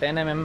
10 mm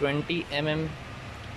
20 mm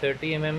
30 mm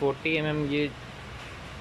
40 mm